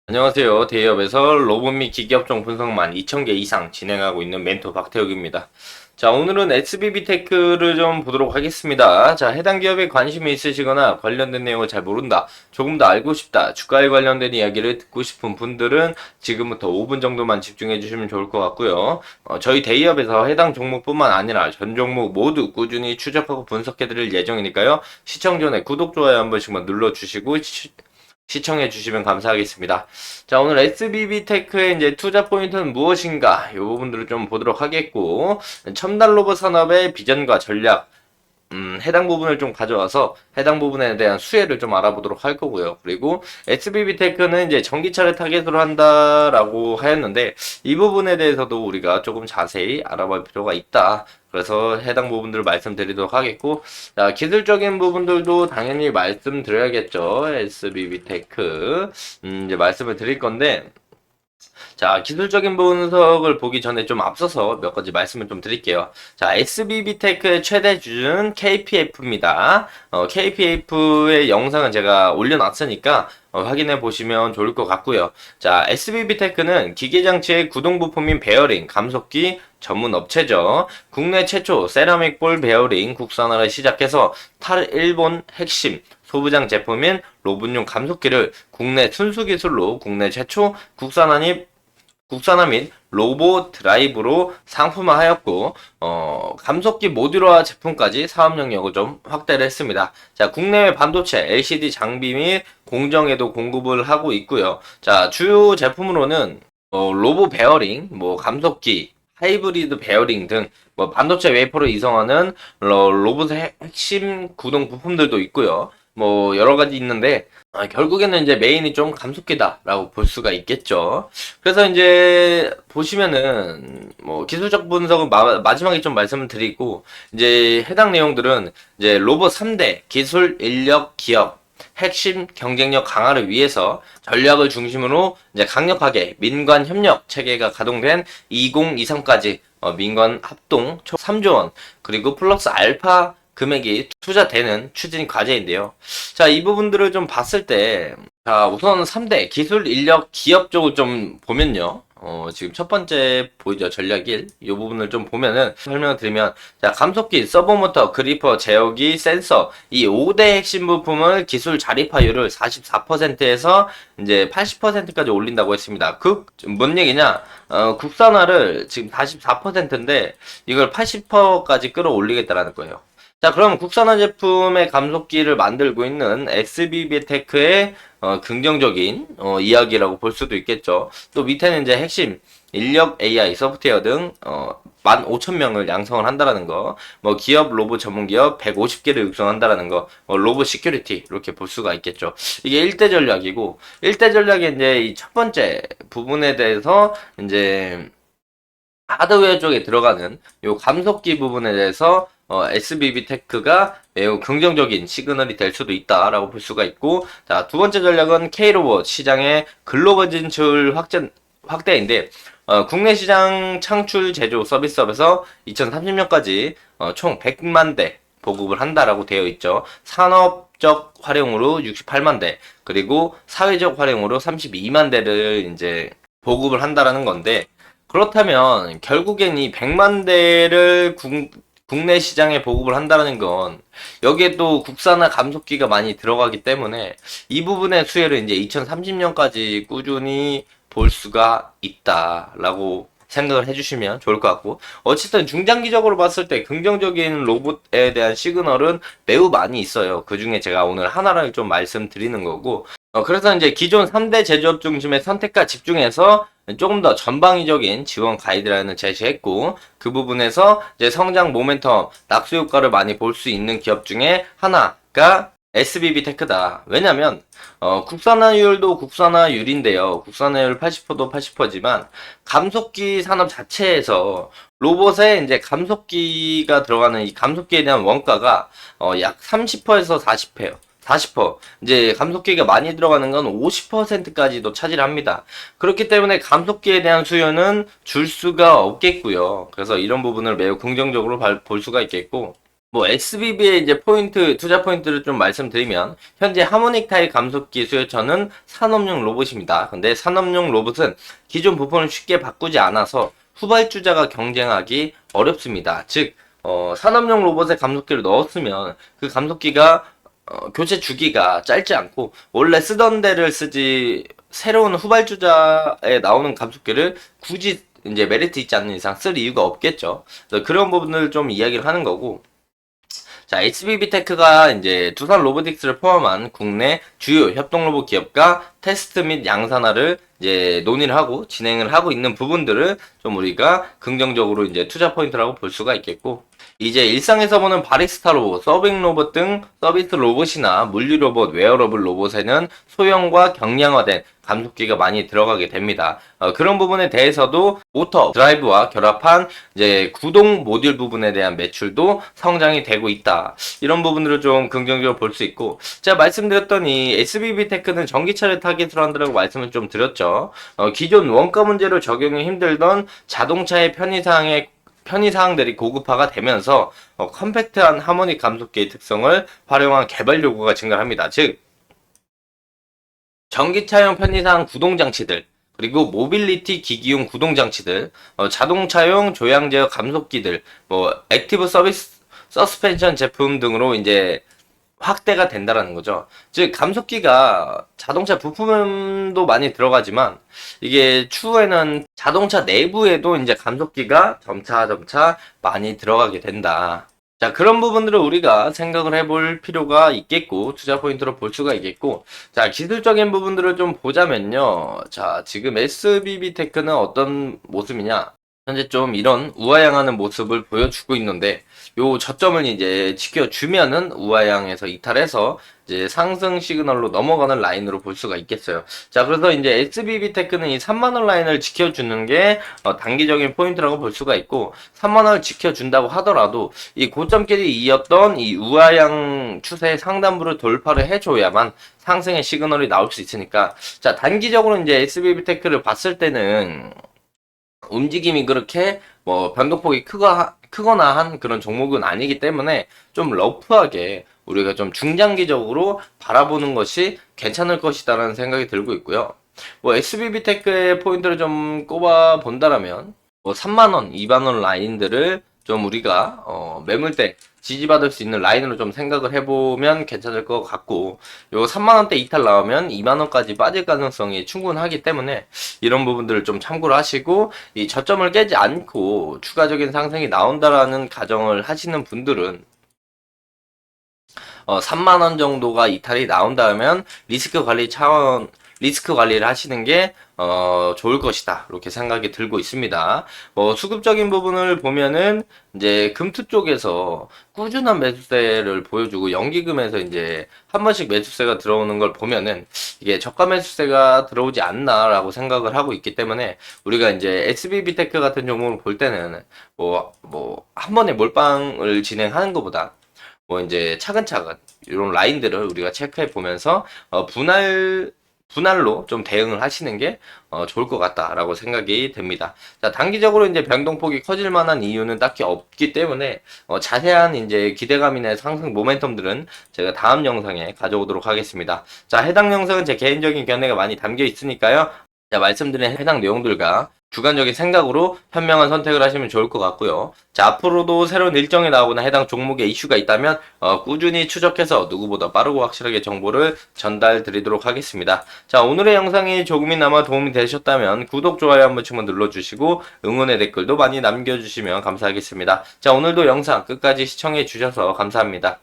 안녕하세요. 대기업에서 로봇 및 기기업종 분석만 2000개 이상 진행하고 있는 멘토 박태욱입니다. 자, 오늘은 SBB 테크를 좀 보도록 하겠습니다. 자, 해당 기업에 관심이 있으시거나 관련된 내용을 잘 모른다, 조금 더 알고 싶다, 주가에 관련된 이야기를 듣고 싶은 분들은 지금부터 5분 정도만 집중해 주시면 좋을 것 같고요. 저희 대기업에서 해당 종목뿐만 아니라 전 종목 모두 꾸준히 추적하고 분석해 드릴 예정이니까요. 시청 전에 구독, 좋아요 한 번씩만 눌러주시고 시청해 주시면 감사하겠습니다. 자, 오늘 SBB 테크의 이제 투자 포인트는 무엇인가? 이 부분들을 좀 보도록 하겠고, 첨단 로봇 산업의 비전과 전략, 해당 부분을 좀 가져와서 해당 부분에 대한 수혜를 좀 알아보도록 할 거고요. 그리고 SBB 테크는 이제 전기차를 타겟으로 한다라고 하였는데 이 부분에 대해서도 우리가 조금 자세히 알아볼 필요가 있다. 그래서 해당 부분들을 말씀드리도록 하겠고, 자, 기술적인 부분들도 당연히 말씀드려야겠죠. SBB 테크. 이제 말씀을 드릴 건데, 자, 기술적인 분석을 보기 전에 좀 앞서서 몇 가지 말씀을 좀 드릴게요. 자, SBB테크의 최대 주주는 KPF입니다. KPF의 영상은 제가 올려놨으니까 확인해 보시면 좋을 것 같고요. 자, SBB테크는 기계장치의 구동부품인 베어링, 감속기 전문 업체죠. 국내 최초 세라믹 볼 베어링 국산화를 시작해서 일본 핵심 소부장 제품인 로봇용 감속기를 국내 순수 기술로 국내 최초 국산화 및 로봇 드라이브로 상품화하였고, 감속기 모듈화 제품까지 사업 영역을 좀 확대를 했습니다. 자, 국내외 반도체, LCD 장비 및 공정에도 공급을 하고 있고요. 자, 주요 제품으로는 로봇 베어링, 감속기, 하이브리드 베어링 등 반도체 웨이퍼를 이송하는 로봇의 핵심 구동 부품들도 있고요. 여러 가지 있는데 결국에는 이제 메인이 좀 감속기다라고 볼 수가 있겠죠. 그래서 이제 보시면은 기술적 분석은 마지막에 좀 말씀을 드리고 이제 해당 내용들은 이제 로봇 3대 기술, 인력, 기업 핵심 경쟁력 강화를 위해서 전략을 중심으로 이제 강력하게 민관 협력 체계가 가동된 2023까지 민관 합동 총 3조 원 그리고 플러스 알파 금액이 투자되는 추진 과제인데요. 자, 이 부분들을 좀 봤을 때, 자, 우선 3대 기술, 인력, 기업 쪽을 좀 보면요. 지금 첫 번째 보이죠? 전략 1. 이 부분을 좀 보면은 설명을 드리면, 자, 감속기, 서버모터, 그리퍼, 제어기, 센서, 이 5대 핵심 부품을 기술 자립화율을 44%에서 이제 80%까지 올린다고 했습니다. 뭔 얘기냐? 국산화를 지금 44%인데, 이걸 80%까지 끌어올리겠다라는 거예요. 자, 그럼 국산화 제품의 감속기를 만들고 있는 SBB테크의 긍정적인 이야기라고 볼 수도 있겠죠. 또 밑에는 이제 핵심 인력 AI 소프트웨어 등 15,000명을 양성을 한다라는 거, 기업 로봇 전문 기업 150개를 육성한다라는 거, 로봇 시큐리티 이렇게 볼 수가 있겠죠. 이게 1대 전략이고 1대 전략의 이제 이 첫 번째 부분에 대해서 이제 하드웨어 쪽에 들어가는 요 감속기 부분에 대해서 SBB 테크가 매우 긍정적인 시그널이 될 수도 있다라고 볼 수가 있고, 자, 두 번째 전략은 K로봇 시장의 글로벌 진출 확대인데, 국내 시장 창출 제조 서비스업에서 2030년까지 총 100만 대 보급을 한다라고 되어 있죠. 산업적 활용으로 68만 대, 그리고 사회적 활용으로 32만 대를 이제 보급을 한다라는 건데, 그렇다면 결국엔 이 100만 대를 국내 시장에 보급을 한다는 건 여기에 또 국산화 감속기가 많이 들어가기 때문에 이 부분의 수혜를 이제 2030년까지 꾸준히 볼 수가 있다라고 생각을 해주시면 좋을 것 같고, 어쨌든 중장기적으로 봤을 때 긍정적인 로봇에 대한 시그널은 매우 많이 있어요. 그 중에 제가 오늘 하나를 좀 말씀드리는 거고, 그래서 이제 기존 3대 제조업 중심의 선택과 집중해서 조금 더 전방위적인 지원 가이드라인을 제시했고, 그 부분에서 이제 성장 모멘텀, 낙수 효과를 많이 볼 수 있는 기업 중에 하나가 SBB 테크다. 왜냐면 국산화율도 국산화율인데요. 국산화율 80%도 80%지만 감속기 산업 자체에서 로봇에 이제 감속기가 들어가는 이 감속기에 대한 원가가 약 30%에서 40%예요. 40%. 이제 감속기가 많이 들어가는 건 50%까지도 차지를 합니다. 그렇기 때문에 감속기에 대한 수요는 줄 수가 없겠고요. 그래서 이런 부분을 매우 긍정적으로 볼 수가 있겠고, 뭐 SBB의 이제 투자 포인트를 좀 말씀드리면, 현재 하모닉 타입 감속기 수요처는 산업용 로봇입니다. 근데 산업용 로봇은 기존 부품을 쉽게 바꾸지 않아서 후발주자가 경쟁하기 어렵습니다. 즉, 산업용 로봇에 감속기를 넣었으면 그 감속기가 교체 주기가 짧지 않고 원래 쓰던 데를 쓰지, 새로운 후발주자에 나오는 감속기를 굳이 이제 메리트 있지 않는 이상 쓸 이유가 없겠죠. 그래서 그런 부분을 좀 이야기를 하는 거고, 자, HBB테크가 이제 두산 로보틱스를 포함한 국내 주요 협동 로봇 기업과 테스트 및 양산화를 이제 논의를 하고 진행을 하고 있는 부분들을 좀 우리가 긍정적으로 이제 투자 포인트라고 볼 수가 있겠고, 이제 일상에서 보는 바리스타 로봇, 서빙 로봇 등 서비스 로봇이나 물류 로봇, 웨어러블 로봇에는 소형과 경량화된 감속기가 많이 들어가게 됩니다. 그런 부분에 대해서도 모터 드라이브와 결합한 이제 구동 모듈 부분에 대한 매출도 성장이 되고 있다. 이런 부분들을 좀 긍정적으로 볼 수 있고, 제가 말씀드렸던 이 SBB테크는 전기차를 타깃으로 한다고 말씀을 좀 드렸죠. 기존 원가 문제로 적용이 힘들던 자동차의 편의사항들이 고급화가 되면서 컴팩트한 하모닉 감속기의 특성을 활용한 개발 요구가 증가합니다. 즉, 전기차용 편의상 구동장치들, 그리고 모빌리티 기기용 구동장치들, 자동차용 조향 제어 감속기들, 뭐 액티브 서비스 서스펜션 제품 등으로 이제 확대가 된다라는 거죠. 즉 감속기가 자동차 부품도 많이 들어가지만 이게 추후에는 자동차 내부에도 이제 감속기가 점차 많이 들어가게 된다. 자, 그런 부분들을 우리가 생각을 해볼 필요가 있겠고, 투자 포인트로 볼 수가 있겠고, 자, 기술적인 부분들을 좀 보자면요. 자, 지금 SBB테크는 어떤 모습이냐? 현재 좀 이런 우아향하는 모습을 보여주고 있는데, 요 저점을 이제 지켜주면은 우아향에서 이탈해서 이제 상승 시그널로 넘어가는 라인으로 볼 수가 있겠어요. 자, 그래서 이제 SBB테크는 이 3만원 라인을 지켜주는 게 단기적인 포인트라고 볼 수가 있고, 3만원을 지켜준다고 하더라도 이 고점끼리 이었던 이 우아향 추세의 상단부를 돌파를 해줘야만 상승의 시그널이 나올 수 있으니까, 자, 단기적으로 이제 SBB테크를 봤을 때는 움직임이 그렇게 뭐 변동폭이 크거나 한 그런 종목은 아니기 때문에 좀 러프하게 우리가 좀 중장기적으로 바라보는 것이 괜찮을 것이다라는 생각이 들고 있고요. 뭐 SBB테크의 포인트를 좀 꼽아 본다라면 뭐 3만원, 2만원 라인들을 좀 우리가 매물대 지지받을 수 있는 라인으로 좀 생각을 해보면 괜찮을 것 같고, 요 3만원대 이탈 나오면 2만원까지 빠질 가능성이 충분하기 때문에 이런 부분들을 좀 참고를 하시고, 이 저점을 깨지 않고 추가적인 상승이 나온다라는 가정을 하시는 분들은 3만원 정도가 이탈이 나온다면 리스크 관리를 하시는 게 좋을 것이다. 이렇게 생각이 들고 있습니다. 수급적인 부분을 보면은 이제 금투 쪽에서 꾸준한 매수세를 보여주고 연기금에서 이제 한 번씩 매수세가 들어오는 걸 보면은 이게 저가 매수세가 들어오지 않나라고 생각을 하고 있기 때문에 우리가 이제 SBB테크 같은 종목을 볼 때는 한 번에 몰빵을 진행하는 것보다 이제 차근차근 이런 라인들을 우리가 체크해 보면서 분할로 좀 대응을 하시는 게 좋을 것 같다라고 생각이 됩니다. 자, 단기적으로 이제 변동폭이 커질 만한 이유는 딱히 없기 때문에 자세한 이제 기대감이나 상승 모멘텀들은 제가 다음 영상에 가져오도록 하겠습니다. 자, 해당 영상은 제 개인적인 견해가 많이 담겨 있으니까요. 자, 말씀드린 해당 내용들과 주관적인 생각으로 현명한 선택을 하시면 좋을 것 같고요. 자, 앞으로도 새로운 일정이 나오거나 해당 종목에 이슈가 있다면 꾸준히 추적해서 누구보다 빠르고 확실하게 정보를 전달 드리도록 하겠습니다. 자, 오늘의 영상이 조금이나마 도움이 되셨다면 구독, 좋아요 한 번씩만 눌러주시고 응원의 댓글도 많이 남겨주시면 감사하겠습니다. 자, 오늘도 영상 끝까지 시청해 주셔서 감사합니다.